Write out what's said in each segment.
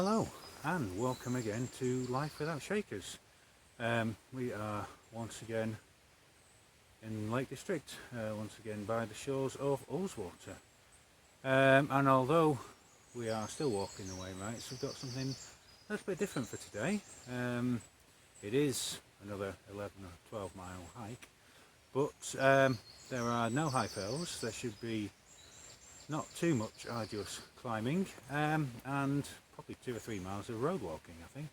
Hello and welcome again to Life Without Shakers. We are once again in Lake District, once again by the shores of Ullswater. And although we are still walking the Wainwrights, we've got something a little bit different for today. It is another 11 or 12 mile hike, but there are no high fells. There should be not too much arduous climbing, and probably 2 or 3 miles of road walking, I think.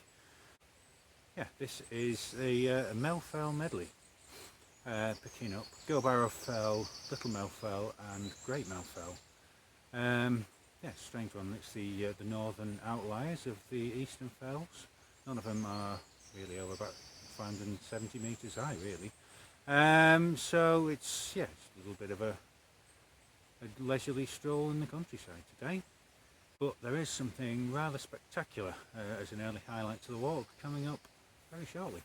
Yeah, this is a Mel Fell medley, picking up Gowbarrow Fell, Little Mel Fell and Great Mel Fell. Yeah, strange one. It's the northern outliers of the eastern fells. None of them are really over about 570 metres high, really. So it's, yeah, it's a little bit of a leisurely stroll in the countryside today. But there is something rather spectacular as an early highlight to the walk coming up very shortly.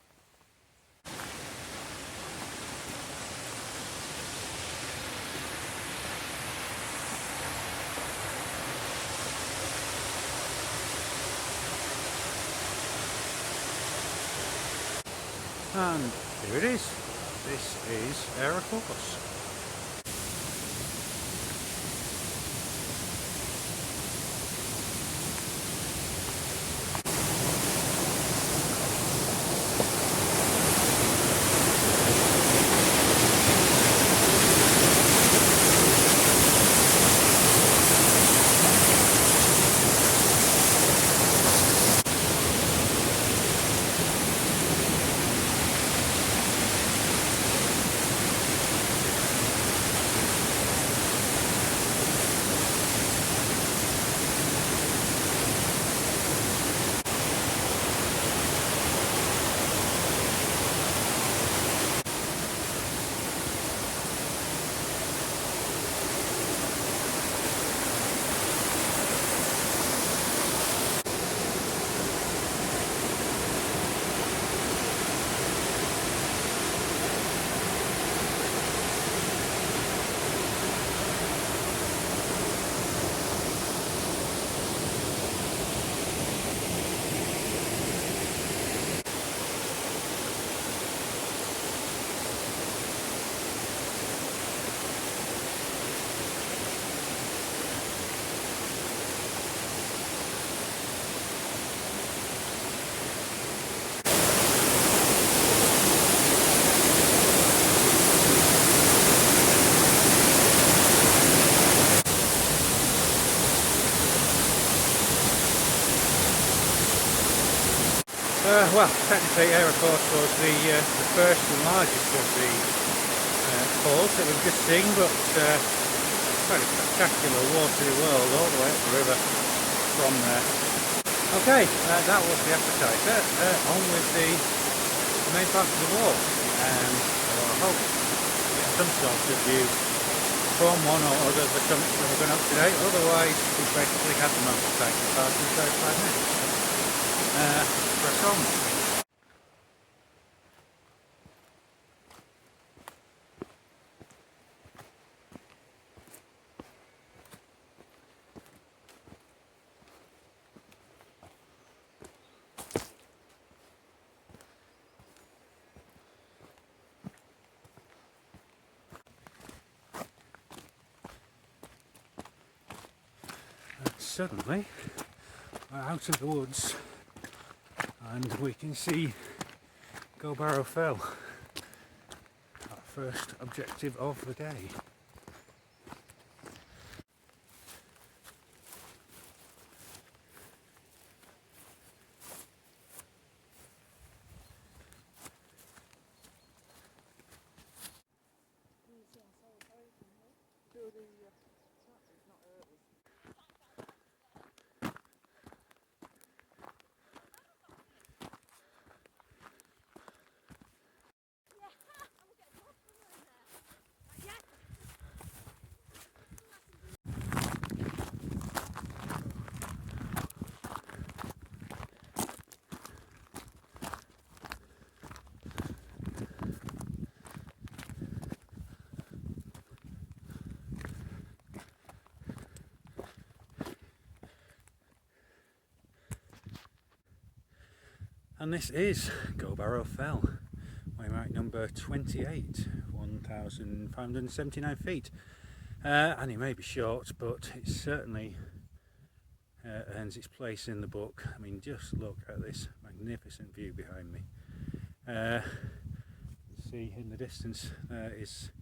And here it is. This is Aira Force. Well, technically Aira Force was the first and largest of the falls that we've just seen, but quite a spectacular watery world all the way up the river from there. Okay, that was the appetizer. On with the main part of the walk. So I hope to get some sort of view from one or other of the summits that we're going up today. Otherwise, we've basically had the most exciting part in 35 minutes. Press on. Suddenly, we're out of the woods and we can see Gowbarrow Fell, our first objective of the day. And this is Gowbarrow Fell, Wainwright number 28, 1,579 feet. And it may be short, but it certainly earns its place in the book. I mean, just look at this magnificent view behind me. See in the distance there is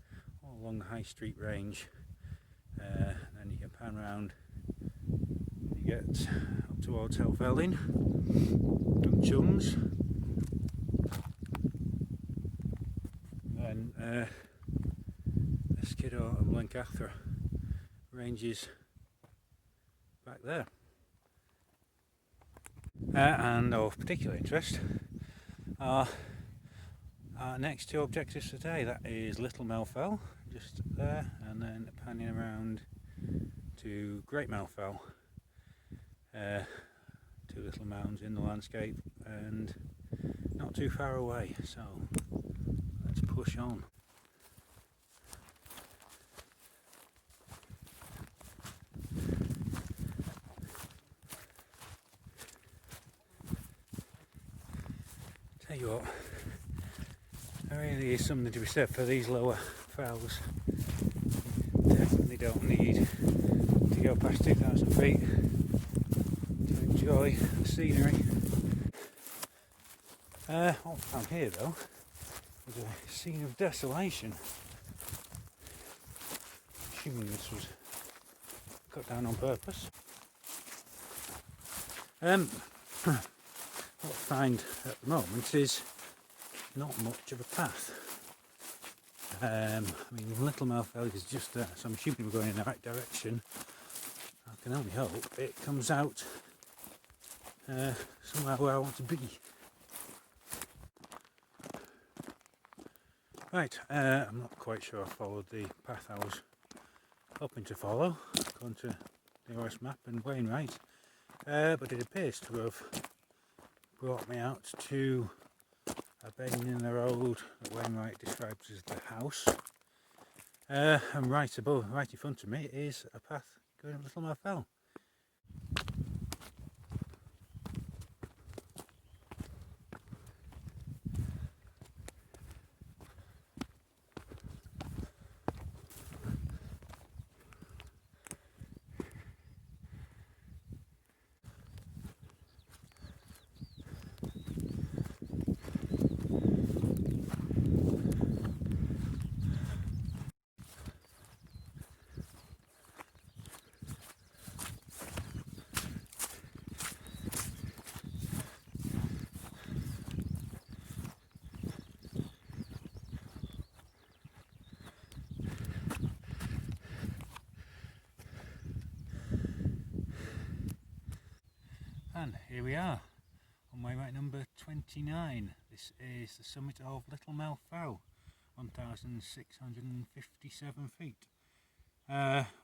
all along the High Street range. Then you can pan round, you get up towards Helvellyn and Chums. Then the Skiddaw and Blencathra ranges back there. And of particular interest are our next two objectives today. That is Little Melfell, just there, and then panning around to Great Melfell. Two little mounds in the landscape and not too far away, so let's push on. Tell you what, there really is something to be said for these lower fells. You definitely don't need to go past 2,000 feet to enjoy the scenery. What I found here though was a scene of desolation. Assuming this was cut down on purpose. What I find at the moment is not much of a path. I mean, Little Melfell is just there, so I'm assuming we're going in the right direction. I can only hope it comes out somewhere where I want to be. Right, I'm not quite sure I followed the path I was hoping to follow, according to the OS map and Wainwright, but it appears to have brought me out to a bend in the road that Wainwright describes as the house, and right above, right in front of me, is a path going up Little Melfell. And here we are on Wainwright number 29. This is the summit of Little Melfell, 1,657 feet.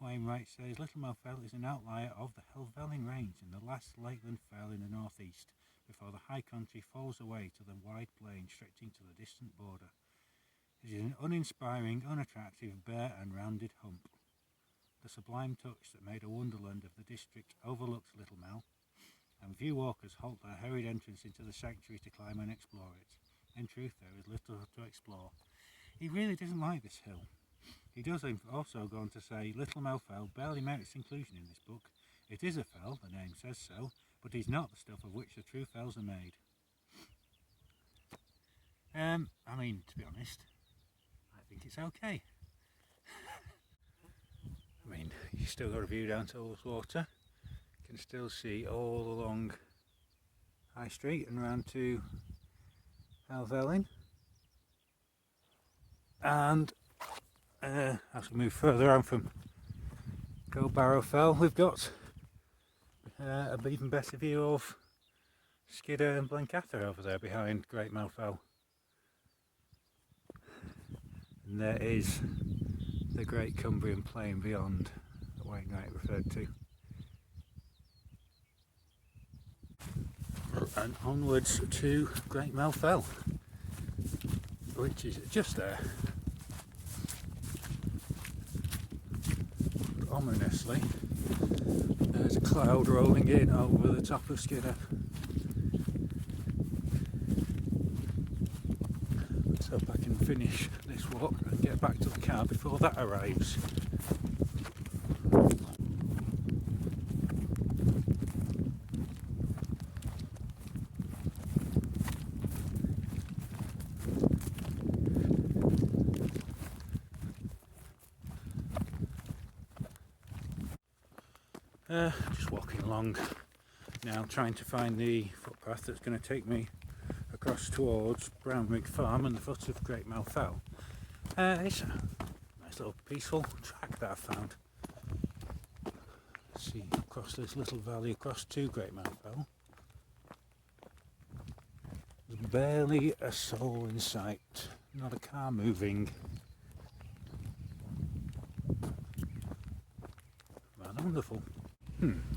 Wainwright says Little Melfell is an outlier of the Helvellyn Range and the last lakeland fell in the northeast, before the high country falls away to the wide plain stretching to the distant border. It is an uninspiring, unattractive, bare and rounded hump. The sublime touch that made a wonderland of the district overlooks Little Mel, and view walkers halt their hurried entrance into the sanctuary to climb and explore it. In truth, there is little to explore. He really doesn't like this hill. He does also go on to say, Little Melfell barely merits inclusion in this book. It is a fell, the name says so, but is not the stuff of which the true fells are made. I mean, to be honest, I think it's okay. I mean, you still got a view down to Ullswater. You can still see all along High Street and round to Helvellyn. And as we move further on from Gowbarrow Fell, we've got an even better view of Skiddaw and Blencathra over there behind Great Melfell. And there is the Great Cumbrian Plain beyond that Wainwright referred to. And onwards to Great Melfell, which is just there. Ominously, there's a cloud rolling in over the top of Skiddaw. hope I can finish this walk and get back to the car before that arrives. Just walking along now, trying to find the footpath that's going to take me across towards Brownrigg Farm and the foot of Great Mouth Fell. It's a nice little peaceful track that I've found. Let's see, across this little valley across to Great Mouth Fell. There's barely a soul in sight, not a car moving. Rather wonderful.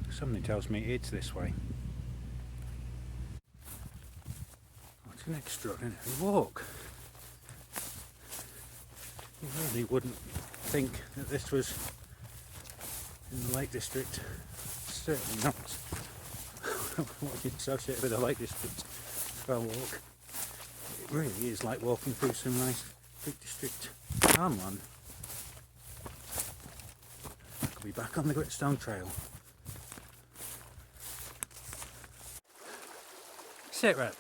Something tells me it's this way. What an extraordinary walk. You really wouldn't think that this was in the Lake District. Certainly not what you'd associate with the Lake District Fell walk. It really is like walking through some nice Lake District farmland. I'll be back on the Gritstone Trail. Sit rep.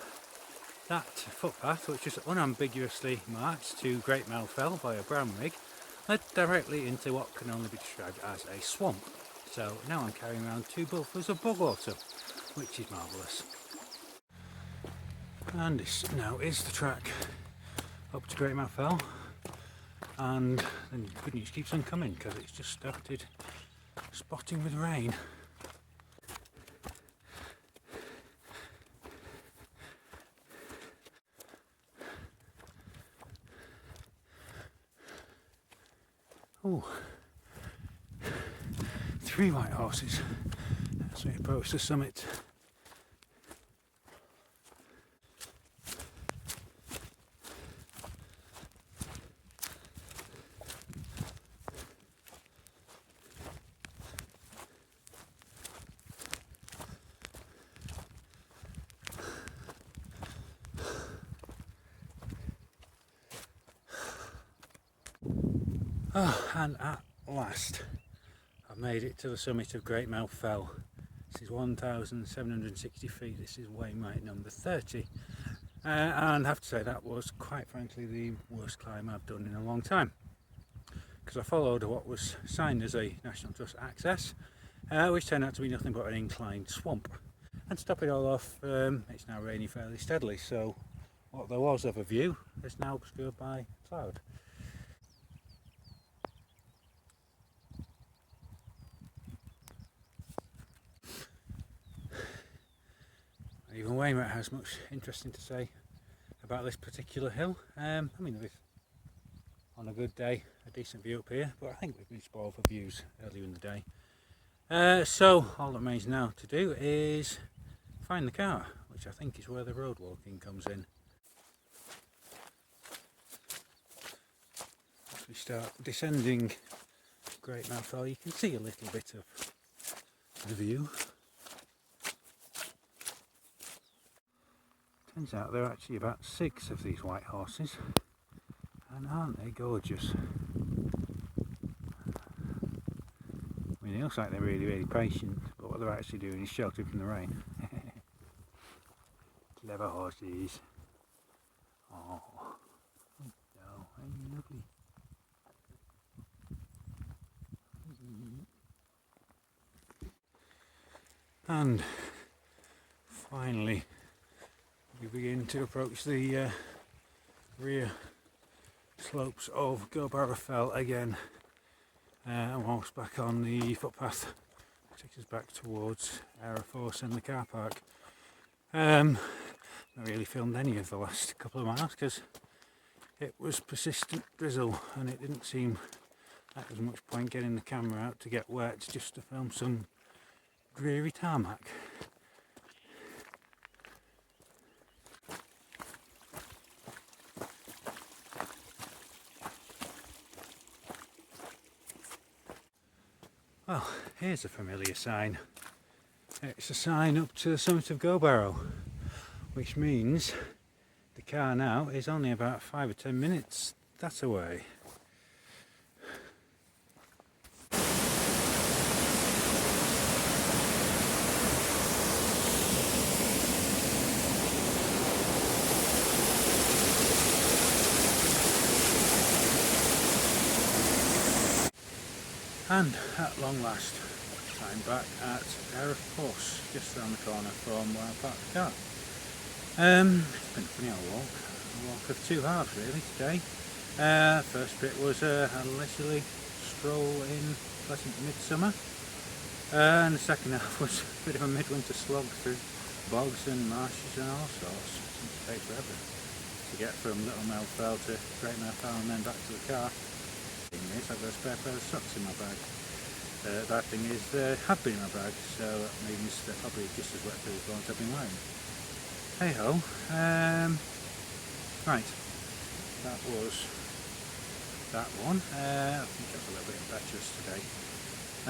That footpath, which is unambiguously marked to Great Mouth Fell via Brownrigg, led directly into what can only be described as a swamp. So now I'm carrying around 2 bullfuls of bog water, which is marvellous. And this now is the track up to Great Mouth Fell, and the good news keeps on coming because it's just started spotting with rain. Oh, 3 white horses as we approach the summit. Oh, and at last I've made it to the summit of Great Mouth Fell. This is 1,760 feet. This is Wainwright number 30. And I have to say that was quite frankly the worst climb I've done in a long time, because I followed what was signed as a National Trust access, which turned out to be nothing but an inclined swamp. And to top it all off, it's now raining fairly steadily, so what there was of a view is now obscured by cloud. Even Wainwright has much interesting to say about this particular hill. I mean, there is, on a good day, a decent view up here, but I think we've been spoiled for views earlier in the day. So all that remains now to do is find the car, which I think is where the road walking comes in. As we start descending Great Mouth Fell, you can see a little bit of the view. Turns out there are actually about 6 of these white horses, and aren't they gorgeous? I mean, it looks like they're really patient, but what they're actually doing is sheltering from the rain. Clever horses. Oh, no, ain't you lovely? And finally we begin to approach the rear slopes of Gowbarrow Fell again, and walks back on the footpath, takes us back towards Aira Force and the car park. Not really filmed any of the last couple of miles because it was persistent drizzle and it didn't seem like there was much point getting the camera out to get wet just to film some dreary tarmac. Well, here's a familiar sign. It's a sign up to the summit of Gowbarrow, which means the car now is only about 5 or 10 minutes that away. And at long last, I'm back at Aira Force, just around the corner from where I parked the car. It's been a funny old walk, a walk of two halves really today. First bit was a leisurely stroll in pleasant midsummer, and the second half was a bit of a midwinter slog through bogs and marshes and all sorts. It seemed to take forever to get from Little Mel Fell to Great Mel Fell and then back to the car. Thing is, I've got a spare pair of socks in my bag. Bad thing is they have been in my bag, so that means they're probably just as wet through the ones I've been wearing. Hey ho. Right, that was that one. I think I was a little bit impetuous today.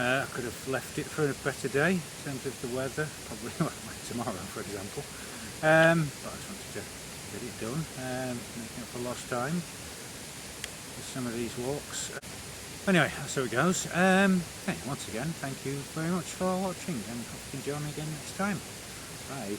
I could have left it for a better day in terms of the weather, probably like tomorrow for example. But I just wanted to get it done, making up for lost time. Some of these walks. Anyway, that's how it goes. Hey, once again, thank you very much for watching, and hope you can join me again next time. Bye.